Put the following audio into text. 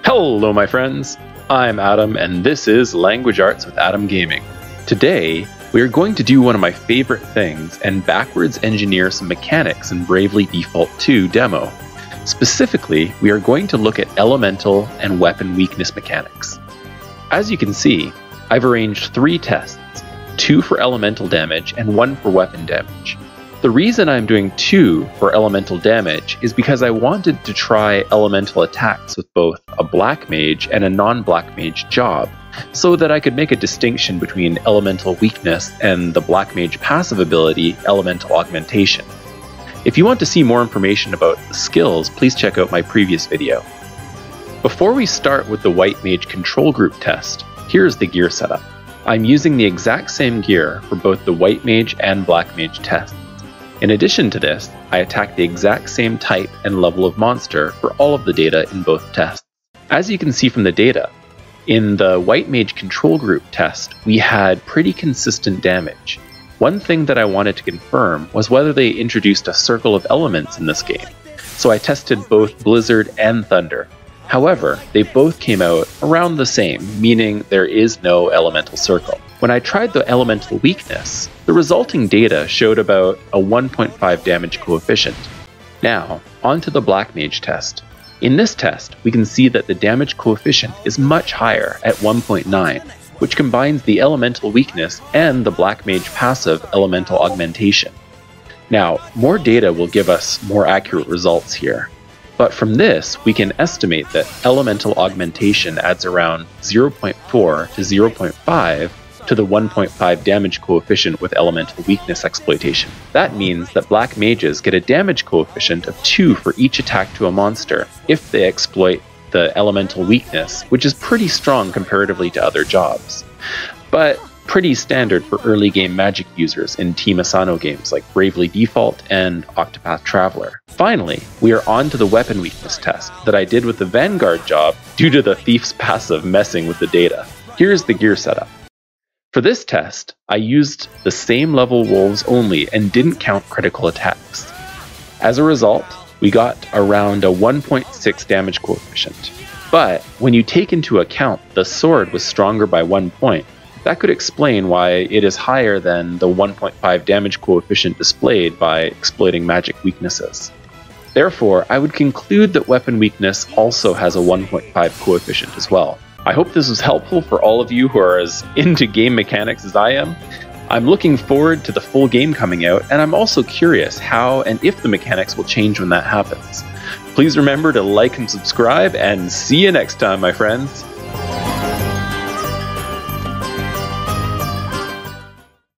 Hello my friends, I'm Adam and this is Language Arts with Adam Gaming. Today, we are going to do one of my favorite things and backwards engineer some mechanics in Bravely Default 2 demo. Specifically, we are going to look at elemental and weapon weakness mechanics. As you can see, I've arranged 3 tests, 2 for elemental damage and 1 for weapon damage. The reason I'm doing 2 for elemental damage is because I wanted to try elemental attacks with both a black mage and a non-black mage job, so that I could make a distinction between elemental weakness and the black mage passive ability, elemental augmentation. If you want to see more information about the skills, please check out my previous video. Before we start with the white mage control group test, here's the gear setup. I'm using the exact same gear for both the white mage and black mage tests. In addition to this, I attack the exact same type and level of monster for all of the data in both tests. As you can see from the data, in the white mage control group test, we had pretty consistent damage. One thing that I wanted to confirm was whether they introduced a circle of elements in this game, so I tested both Blizzard and Thunder. However, they both came out around the same, meaning there is no elemental circle. When I tried the elemental weakness, the resulting data showed about a 1.5 damage coefficient. Now, onto the black mage test. In this test, we can see that the damage coefficient is much higher at 1.9, which combines the elemental weakness and the black mage passive elemental augmentation. Now, more data will give us more accurate results here. But from this, we can estimate that elemental augmentation adds around 0.4 to 0.5 to the 1.5 damage coefficient with elemental weakness exploitation. That means that black mages get a damage coefficient of 2 for each attack to a monster if they exploit the elemental weakness, which is pretty strong comparatively to other jobs, but pretty standard for early game magic users in Team Asano games like Bravely Default and Octopath Traveler. Finally, we are on to the weapon weakness test that I did with the Vanguard job due to the Thief's passive messing with the data. Here's the gear setup. For this test, I used the same level wolves only and didn't count critical attacks. As a result, we got around a 1.6 damage coefficient. But when you take into account the sword was stronger by 1 point, that could explain why it is higher than the 1.5 damage coefficient displayed by exploiting magic weaknesses. Therefore, I would conclude that weapon weakness also has a 1.5 coefficient as well. I hope this was helpful for all of you who are as into game mechanics as I am. I'm looking forward to the full game coming out, and I'm also curious how and if the mechanics will change when that happens. Please remember to like and subscribe, and see you next time, my friends!